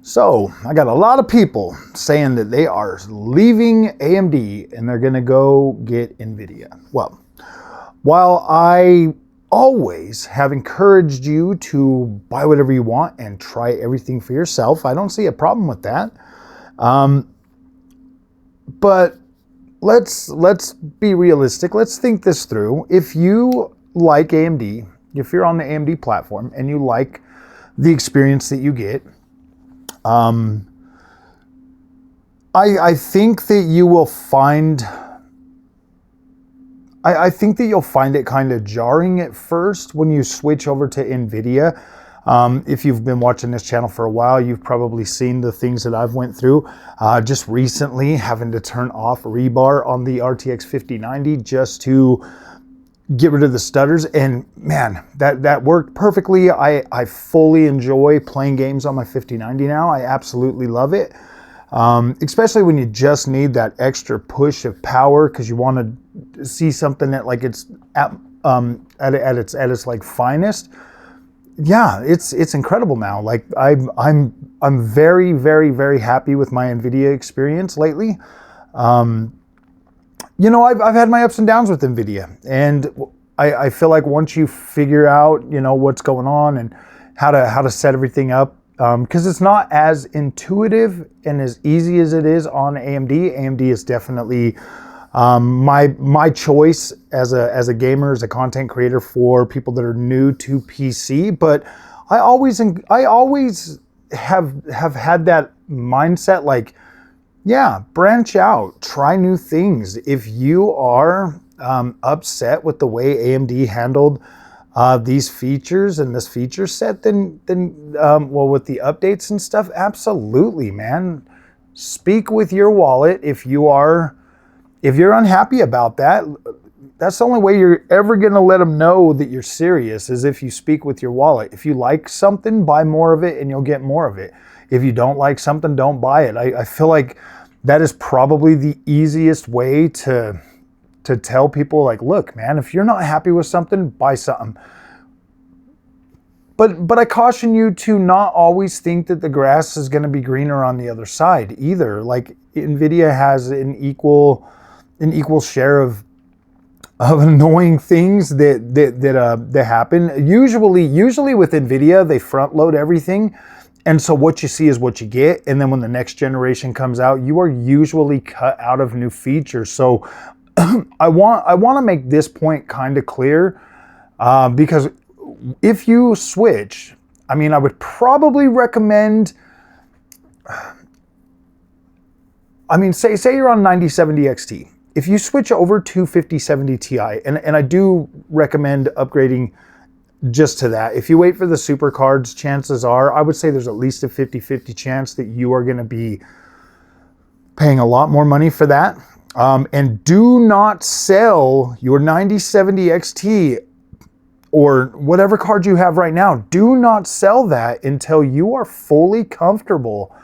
So I got a lot of people saying that they are leaving AMD and they're going to go get Nvidia. Well, while I always have encouraged you to buy whatever you want and try everything for yourself, I don't see a problem with that. But let's be realistic. Let's think this through. If you like AMD, if you're on the AMD platform and you like the experience that you get, I think that you will find, I think that you'll find it kind of jarring at first when you switch over to Nvidia. If you've been watching this channel for a while, you've probably seen the things that I've went through. Just recently having to turn off rebar on the RTX 5090 just to get rid of the stutters, and man, that worked perfectly. I fully enjoy playing games on my 5090 now. I absolutely love it, especially when you just need that extra push of power because you want to see something that like it's at its like finest. Yeah, it's incredible now. Like I'm very, very, very happy with my Nvidia experience lately. You know, I've had my ups and downs with Nvidia, and I feel like once you figure out, you know, what's going on and how to set everything up, because it's not as intuitive and as easy as it is on AMD. AMD is definitely my choice as a gamer, as a content creator for people that are new to PC. But I always have had that mindset, like, yeah, branch out, try new things. If you are upset with the way AMD handled these features and this feature set, then well, with the updates and stuff, absolutely, man. Speak with your wallet if you're unhappy about that. That's the only way you're ever going to let them know that you're serious, is if you speak with your wallet. If you like something, buy more of it and you'll get more of it. If you don't like something, don't buy it. I feel like that is probably the easiest way to tell people, like, look, man, if you're not happy with something, buy something. But I caution you to not always think that the grass is going to be greener on the other side either. Like, Nvidia has an equal share of annoying things that happen. Usually with Nvidia, they front load everything. And so what you see is what you get. And then when the next generation comes out, you are usually cut out of new features. So I want to make this point kind of clear, because if you switch, I mean, I would probably recommend, I mean, say you're on 9070 XT. If you switch over to 5070 Ti, and I do recommend upgrading just to that. If you wait for the super cards, chances are, I would say there's at least a 50-50 chance that you are going to be paying a lot more money for that. And do not sell your 9070 XT or whatever card you have right now. Do not sell that until you are fully comfortable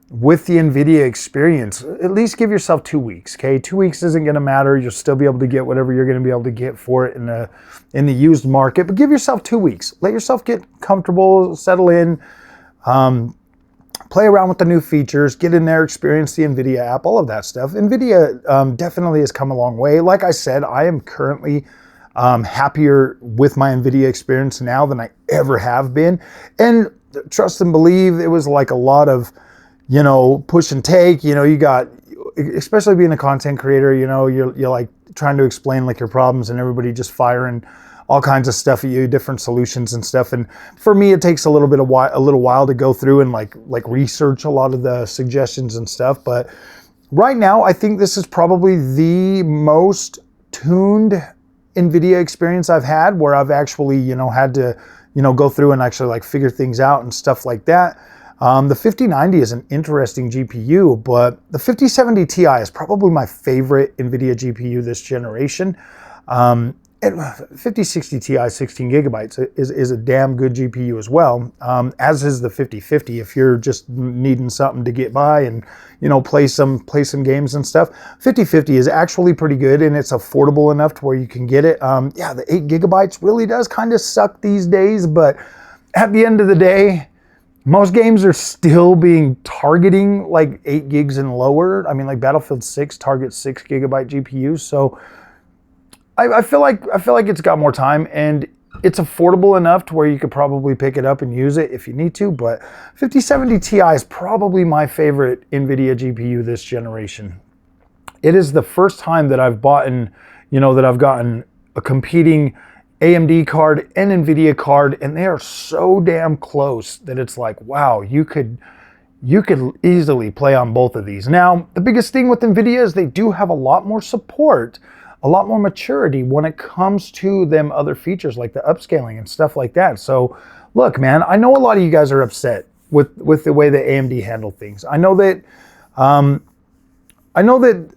with the Nvidia experience. At least give yourself 2 weeks, okay? 2 weeks isn't gonna matter. You'll still be able to get whatever you're gonna be able to get for it in the used market, but give yourself 2 weeks. Let yourself get comfortable, settle in, play around with the new features, get in there, experience the Nvidia app, all of that stuff. Nvidia definitely has come a long way. Like I said, I am currently happier with my Nvidia experience now than I ever have been. And trust and believe, it was like a lot of, you know, push and take. You know, you got, especially being a content creator, you know, you're like trying to explain like your problems and everybody just firing all kinds of stuff at you, different solutions and stuff. And for me, it takes a little while to go through and like research a lot of the suggestions and stuff. But right now, I think this is probably the most tuned Nvidia experience I've had, where I've actually, you know, had to, you know, go through and actually like figure things out and stuff like that. The 5090 is an interesting GPU, but the 5070 Ti is probably my favorite Nvidia GPU this generation. And 5060 Ti 16 gigabytes is a damn good GPU as well, as is the 5050 if you're just needing something to get by and, you know, play some games and stuff. 5050 is actually pretty good, and it's affordable enough to where you can get it. Yeah, the 8 gigabytes really does kind of suck these days, but at the end of the day, Most games are still being targeting like 8 gigs and lower. I mean, like Battlefield 6 targets 6 gigabyte GPUs. So I feel like it's got more time, and it's affordable enough to where you could probably pick it up and use it if you need to. But 5070 Ti is probably my favorite Nvidia GPU this generation. It is the first time that I've gotten a competing AMD card and Nvidia card, and they are so damn close that it's like, wow, you could easily play on both of these. Now, the biggest thing with Nvidia is they do have a lot more support, a lot more maturity when it comes to them other features like the upscaling and stuff like that. So look, man, I know a lot of you guys are upset with the way that AMD handled things. I know that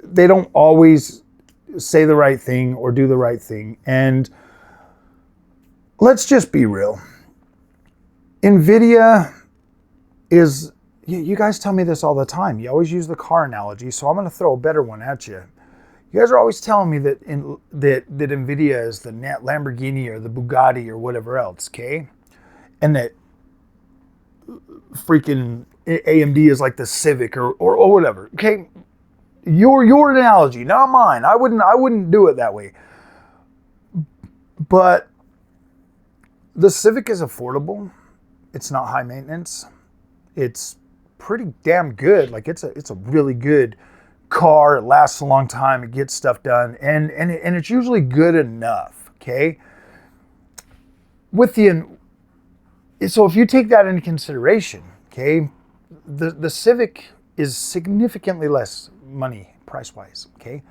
they don't always say the right thing or do the right thing. And let's just be real. Nvidia is, you guys tell me this all the time. You always use the car analogy, so I'm going to throw a better one at you. You guys are always telling me that Nvidia is the Lamborghini or the Bugatti or whatever else, okay? And that freaking AMD is like the Civic or whatever, okay? Your analogy, not mine. I wouldn't do it that way. But the Civic is affordable. It's not high maintenance. It's pretty damn good. Like it's a really good car. It lasts a long time. It gets stuff done, and it's usually good enough. Okay. So if you take that into consideration, okay, the Civic is significantly less money price-wise. Okay.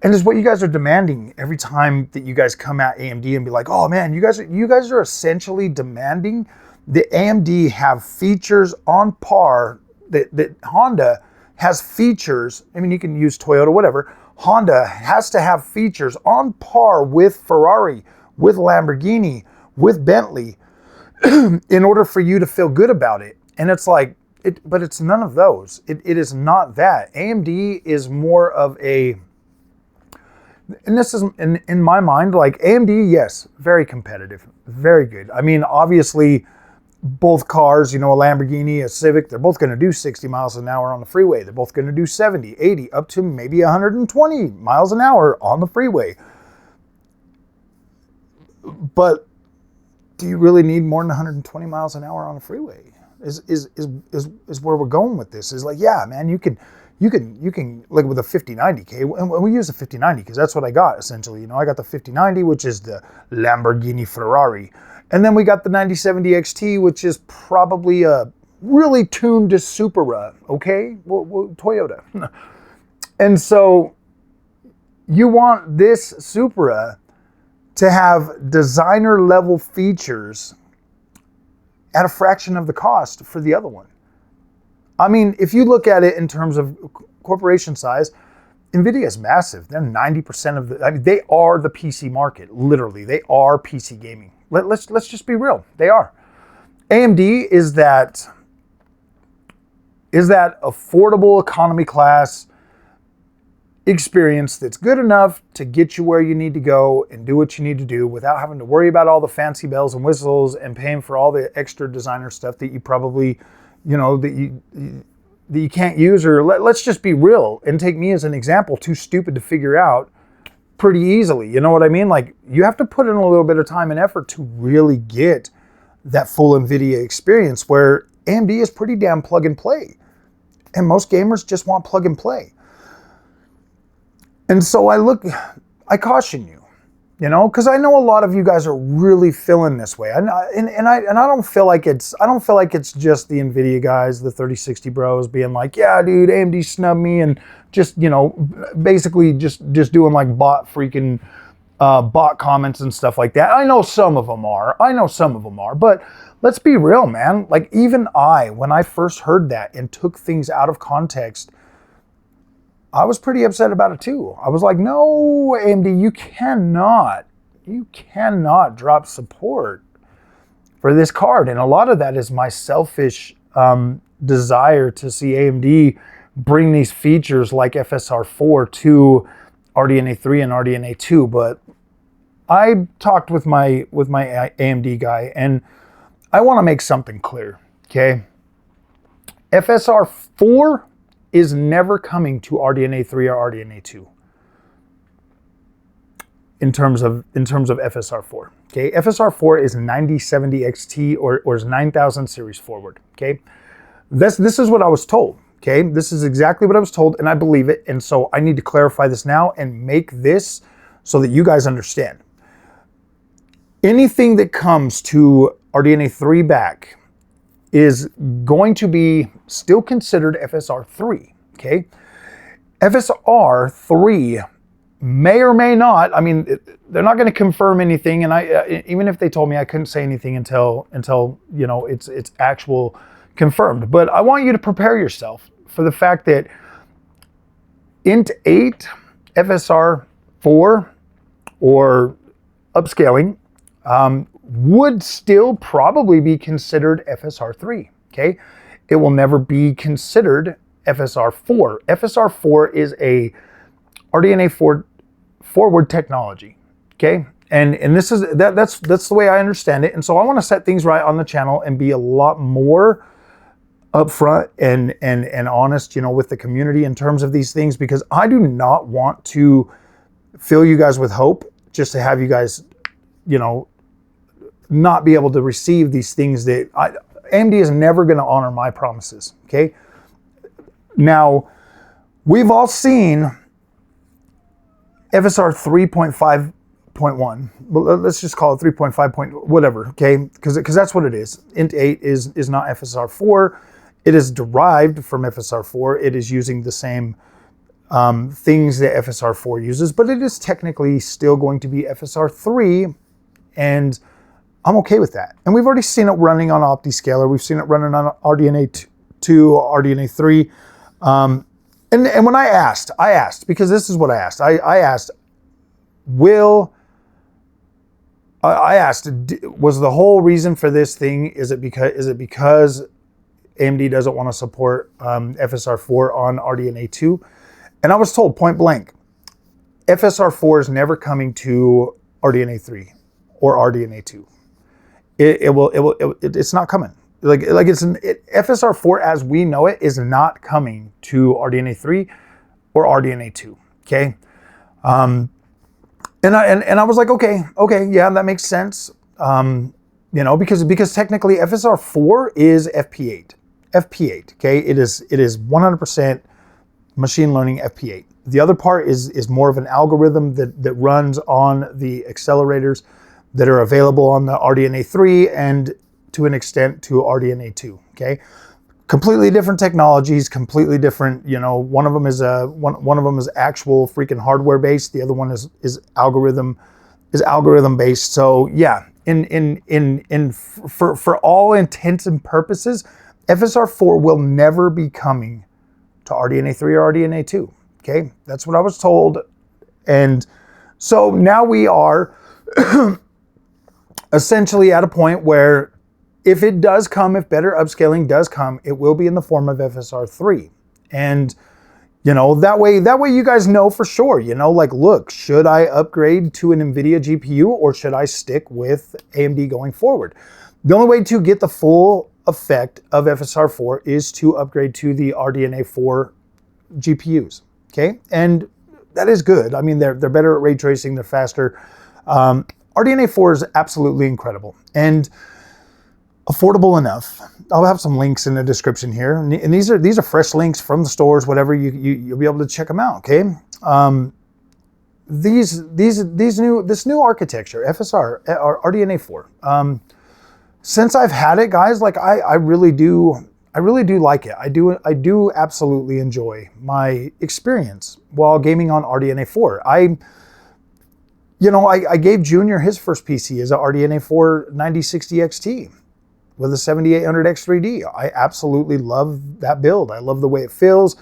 And it's what you guys are demanding every time that you guys come at AMD and be like, oh man, you guys are essentially demanding that AMD have features on par, that Honda has features. I mean, you can use Toyota, whatever. Honda has to have features on par with Ferrari, with Lamborghini, with Bentley in order for you to feel good about it. And it's like, but it's none of those. It is not that. AMD is more of a, and this is in my mind, like AMD, yes, very competitive, very good. I mean, obviously, both cars, a Lamborghini, a Civic, they're both going to do 60 miles an hour on the freeway. They're both going to do 70, 80, up to maybe 120 miles an hour on the freeway. But do you really need more than 120 miles an hour on a freeway? Is where we're going with this. Is like, yeah, man, you can like with a 5090K, and we use a 5090 because that's what I got essentially. I got the 5090, which is the Lamborghini Ferrari. And then we got the 9070 XT, which is probably a really tuned to Supra, okay? Well, Toyota. And so you want this Supra to have designer level features at a fraction of the cost for the other one. I mean, if you look at it in terms of corporation size, Nvidia is massive. They're 90% of the, they are the PC market, literally. They are PC gaming. Let's just be real. They are. AMD is that affordable economy class experience that's good enough to get you where you need to go and do what you need to do without having to worry about all the fancy bells and whistles and paying for all the extra designer stuff that you probably, that you can't use. Or let's just be real and take me as an example, too stupid to figure out pretty easily. You know what I mean? Like, you have to put in a little bit of time and effort to really get that full Nvidia experience, where AMD is pretty damn plug and play. And most gamers just want plug and play. And so I caution you, because I know a lot of you guys are really feeling this way. And I don't feel like it's just the Nvidia guys, the 3060 bros being like, yeah, dude, AMD snubbed me, and just, basically just doing like bot comments and stuff like that. I know some of them are, but let's be real, man. Like, even when I first heard that and took things out of context, I was pretty upset about it too. I was like, no, AMD, you cannot drop support for this card. And a lot of that is my selfish desire to see AMD bring these features like FSR4 to RDNA 3 and RDNA 2. But I talked with my AMD guy, and I want to make something clear okay? FSR 4 is never coming to RDNA 3 or RDNA 2 in terms of FSR 4. Okay, FSR 4 is 9070 XT or is 9000 series forward. Okay, this is what I was told. Okay, this is exactly what I was told, and I believe it. And so I need to clarify this now and make this so that you guys understand. Anything that comes to RDNA 3 back is going to be still considered FSR 3. Okay, FSR 3 may or may not. I mean, they're not going to confirm anything, and even if they told me, I couldn't say anything until you know it's actual confirmed. But I want you to prepare yourself for the fact that Int 8 FSR 4 or upscaling would still probably be considered FSR 3. Okay, it will never be considered FSR 4. FSR 4 is a RDNA 4 forward technology. Okay, and this is that's the way I understand it. And so I want to set things right on the channel and be a lot more upfront and honest, you know, with the community in terms of these things, because I do not want to fill you guys with hope just to have you guys, you know, not be able to receive these things that AMD is never going to honor my promises. Okay, now we've all seen FSR 3.5.1, but let's just call it 3.5 point whatever, okay? Because that's what it is. Int 8 is not FSR 4. It is derived from FSR 4. It is using the same things that FSR 4 uses, but it is technically still going to be FSR 3, and I'm okay with that. And we've already seen it running on OptiScaler. We've seen it running on RDNA 2, RDNA 3. And when I asked, because this is what I asked. I asked, was the whole reason for this thing, is it because AMD doesn't want to support FSR 4 on RDNA 2? And I was told point blank, FSR 4 is never coming to RDNA 3 or RDNA 2. It's not coming. FSR 4 as we know it is not coming to RDNA 3 or RDNA 2. Okay, and I was like, okay, yeah, that makes sense. You know, because technically FSR 4 is FP8. Okay, it is 100% machine learning FP8. The other part is more of an algorithm that runs on the accelerators that are available on the RDNA 3 and to an extent to RDNA 2. Okay, completely different technologies, completely different. You know, one of them is actual freaking hardware based. The other one is algorithm based. So yeah, for all intents and purposes, FSR 4 will never be coming to RDNA 3 or RDNA 2. Okay, that's what I was told, and so now we are essentially at a point where, if it does come, if better upscaling does come, it will be in the form of FSR 3. And, you know, that way you guys know for sure, you know, like, look, should I upgrade to an Nvidia GPU or should I stick with AMD going forward? The only way to get the full effect of FSR 4 is to upgrade to the RDNA 4 GPUs, okay? And that is good. I mean, they're better at ray tracing, they're faster. RDNA 4 is absolutely incredible and affordable enough. I'll have some links in the description here, and these are fresh links from the stores. Whatever, you'll be able to check them out. Okay, this new architecture, FSR or RDNA 4. Since I've had it, guys, like I really do like it. I do absolutely enjoy my experience while gaming on RDNA 4. I gave Junior his first PC as a RDNA 4 9060 XT with a 7800X3D. I absolutely love that build. I love the way it feels.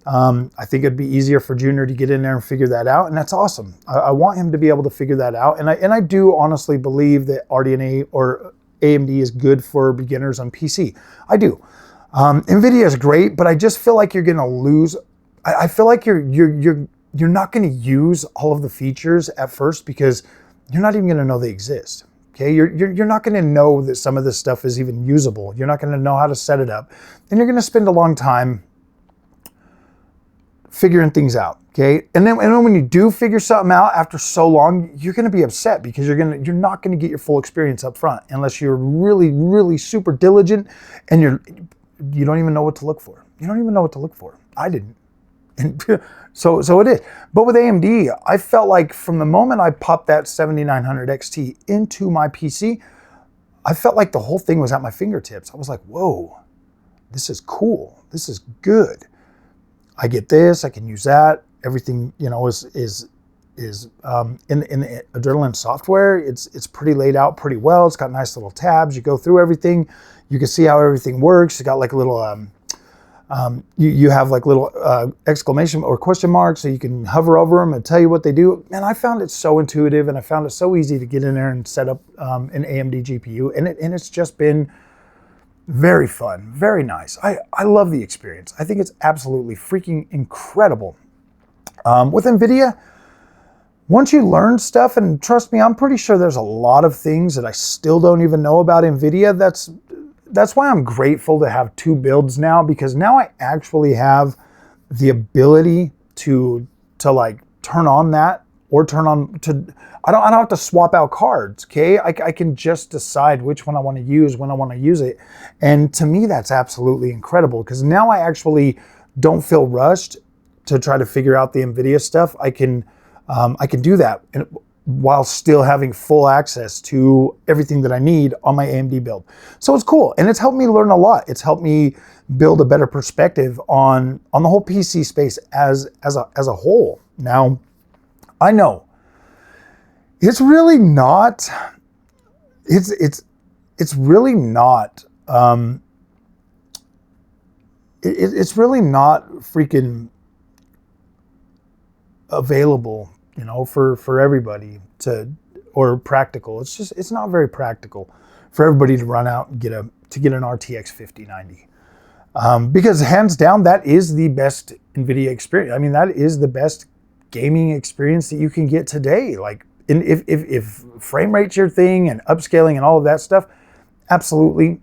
I think it'd be easier for Junior to get in there and figure that out, and that's awesome. I want him to be able to figure that out, and I do honestly believe that RDNA or AMD is good for beginners on PC. I do. Nvidia is great, but I just feel like you're going to lose. I feel like you're not going to use all of the features at first because you're not even going to know they exist. Okay, you're not going to know that some of this stuff is even usable. You're not going to know how to set it up, and you're going to spend a long time figuring things out. Okay, and then when you do figure something out after so long, you're going to be upset because you're not going to get your full experience up front unless you're really, really super diligent and you don't even know what to look for. You don't even know what to look for. I didn't. And so it is. But with AMD, I felt like from the moment I popped that 7900 XT into my PC, I felt like the whole thing was at my fingertips. I was like, whoa, this is cool. This is good. I get this, I can use that. Everything, you know, is in the Adrenaline software. It's pretty laid out pretty well. It's got nice little tabs. You go through everything. You can see how everything works. It's got like a little you have like little exclamation or question marks, so you can hover over them and tell you what they do. And I found it so intuitive, and I found it so easy to get in there and set up an AMD GPU, and it's just been very fun, very nice. I love the experience. I think it's absolutely freaking incredible. With Nvidia, once you learn stuff, and trust me, I'm pretty sure there's a lot of things that I still don't even know about Nvidia. That's why I'm grateful to have two builds now, because now I actually have the ability to like turn on that or turn on to, I don't have to swap out cards, okay? I can just decide which one I want to use when I want to use it. And to me, that's absolutely incredible, because now I actually don't feel rushed to try to figure out the Nvidia stuff. I can do that while still having full access to everything that I need on my AMD build. So it's cool, and it's helped me learn a lot. It's helped me build a better perspective on the whole PC space as a whole. Now, I know it's really not. It's really not. It's really not freaking available, you know, for everybody or practical. It's not very practical for everybody to run out and get an RTX 5090. Because hands down, that is the best NVIDIA experience. I mean, that is the best gaming experience that you can get today. Like, if frame rate's your thing and upscaling and all of that stuff, absolutely,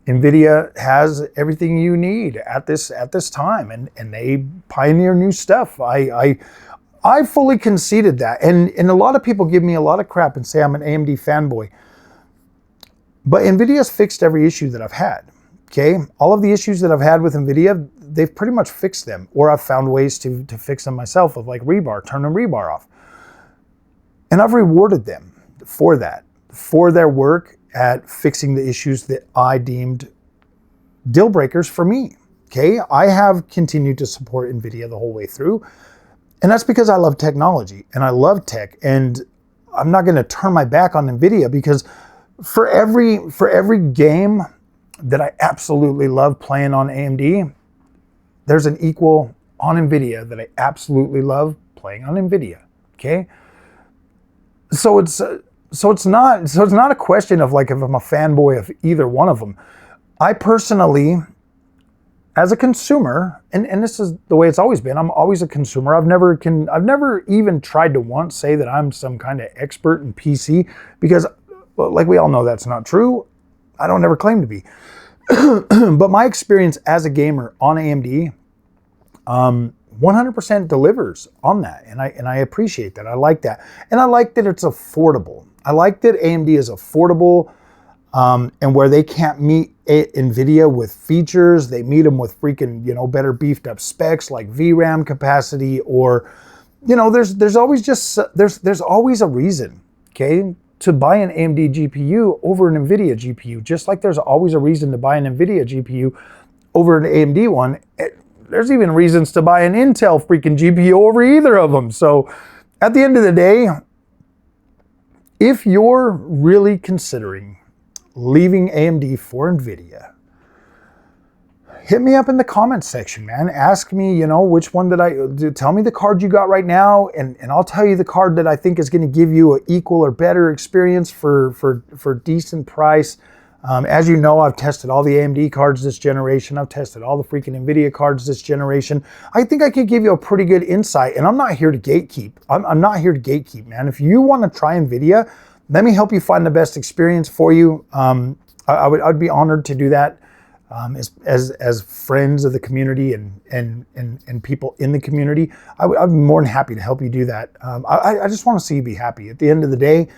NVIDIA has everything you need at this time, and they pioneer new stuff. I fully conceded that, and a lot of people give me a lot of crap and say I'm an AMD fanboy. But NVIDIA's fixed every issue that I've had, okay? All of the issues that I've had with NVIDIA, they've pretty much fixed them, or I've found ways to fix them myself, of like rebar, turn the rebar off. And I've rewarded them for that, for their work at fixing the issues that I deemed deal breakers for me, okay? I have continued to support NVIDIA the whole way through. And that's because I love technology and I love tech, and I'm not going to turn my back on NVIDIA, because for every game that I absolutely love playing on AMD, there's an equal on NVIDIA that I absolutely love playing on NVIDIA. Okay, so it's not a question of like if I'm a fanboy of either one of them. I personally, as a consumer, and this is the way it's always been, I'm always a consumer. I've never even tried to once say that I'm some kind of expert in PC, because like we all know that's not true. I don't ever claim to be. But my experience as a gamer on AMD 100% delivers on that, and I appreciate that. I like that. And I like that it's affordable. I like that AMD is affordable, and where they can't meet NVIDIA with features, they meet them with freaking, you know, better beefed up specs like VRAM capacity, or, you know, there's always a reason, okay, to buy an AMD GPU over an NVIDIA GPU, just like there's always a reason to buy an NVIDIA GPU over an AMD one. There's even reasons to buy an Intel freaking GPU over either of them. So at the end of the day, if you're really considering leaving AMD for NVIDIA, hit me up in the comments section, man. Ask me, you know, which one tell me the card you got right now, and I'll tell you the card that I think is going to give you an equal or better experience for decent price. As you know, I've tested all the AMD cards this generation. I've tested all the freaking NVIDIA cards this generation. I think I could give you a pretty good insight, and I'm not here to gatekeep. I'm not here to gatekeep, man. If you want to try NVIDIA, let me help you find the best experience for you. I'd be honored to do that. As friends of the community and people in the community, I'd be more than happy to help you do that. I just want to see you be happy. At the end of the day,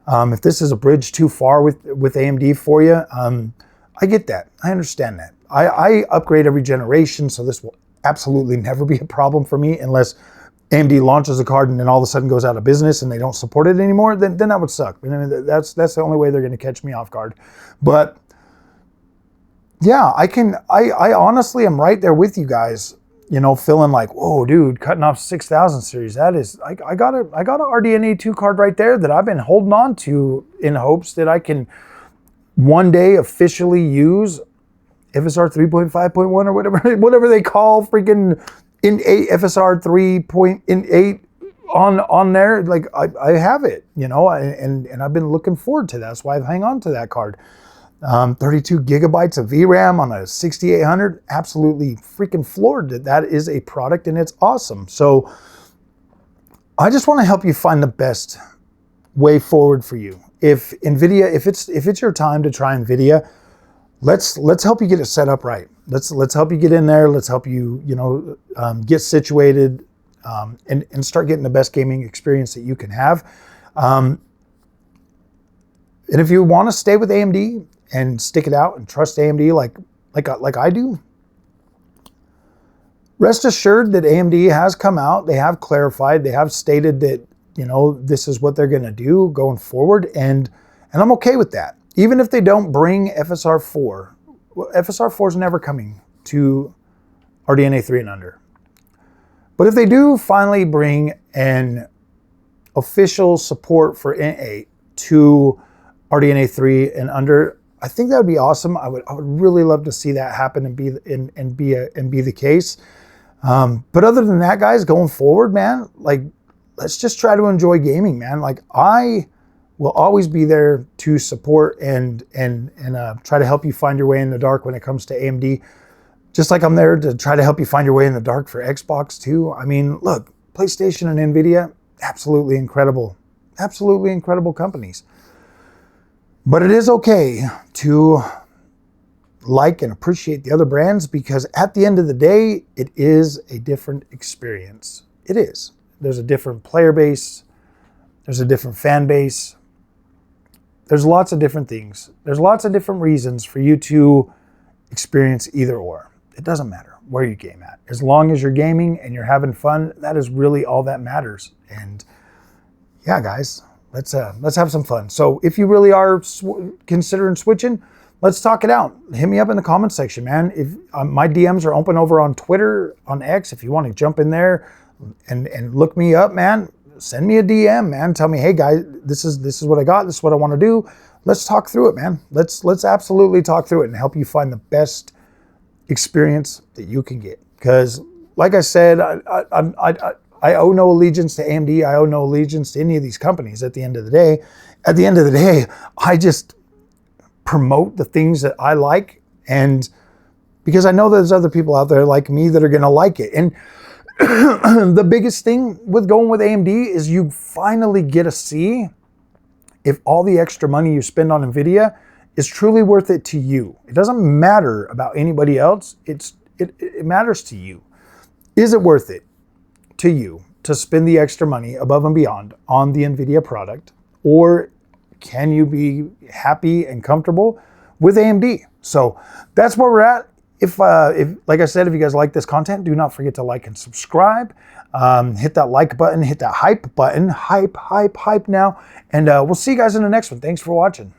if this is a bridge too far with AMD for you, I get that. I understand that. I upgrade every generation, so this will absolutely never be a problem for me unless AMD launches a card and then all of a sudden goes out of business and they don't support it anymore. Then that would suck. I mean, that's the only way they're going to catch me off guard. But yeah, I honestly am right there with you guys, you know, feeling like, whoa, dude, cutting off 6000 series. That is, I got a RDNA 2 card right there that I've been holding on to in hopes that I can one day officially use FSR 3.5.1 or whatever they call freaking FSR 3.8 on there. Like I have it, you know, and I've been looking forward to that. That's why I've hung on to that card. 32 gigabytes of VRAM on a 6800, absolutely freaking floored that is a product and it's awesome. So I just want to help you find the best way forward for you. If Nvidia, if it's your time to try Nvidia, let's help you get it set up right. Let's help you get in there. Let's help you, you know, get situated and start getting the best gaming experience that you can have. And if you want to stay with AMD and stick it out and trust AMD like I do, rest assured that AMD has come out. They have clarified. They have stated that, you know, this is what they're going to do going forward, and I'm okay with that. Even if they don't bring FSR 4, well, FSR 4 is never coming to RDNA 3 and under. But if they do finally bring an official support for N8 to RDNA 3 and under, I think that would be awesome. I would really love to see that happen and be the case. But other than that, guys, going forward, man, like, let's just try to enjoy gaming, man. Like, I will always be there to support and try to help you find your way in the dark when it comes to AMD. Just like I'm there to try to help you find your way in the dark for Xbox too. I mean, look, PlayStation and Nvidia, absolutely incredible companies. But it is okay to like and appreciate the other brands, because at the end of the day, it is a different experience. It is. There's a different player base. There's a different fan base. There's lots of different things. There's lots of different reasons for you to experience either or. It doesn't matter where you game at. As long as you're gaming and you're having fun, that is really all that matters. And yeah, guys, let's have some fun. So if you really are considering switching, let's talk it out. Hit me up in the comment section, man. If my DMs are open over on Twitter, on X, if you want to jump in there and look me up, man, send me a DM, man. Tell me, hey guys, this is what I got. This is what I want to do. Let's talk through it, man. Let's absolutely talk through it and help you find the best experience that you can get. Because like I said, I owe no allegiance to AMD. I owe no allegiance to any of these companies at the end of the day. At the end of the day, I just promote the things that I like, and because I know there's other people out there like me that are going to like it. And the biggest thing with going with AMD is you finally get to see if all the extra money you spend on Nvidia is truly worth it to you. It doesn't matter about anybody else. It matters to you. Is it worth it to you to spend the extra money above and beyond on the Nvidia product, or can you be happy and comfortable with AMD? So that's where we're at. If like I said, if you guys like this content, do not forget to like and subscribe. Hit that like button, hit that hype button, hype now. And we'll see you guys in the next one. Thanks for watching.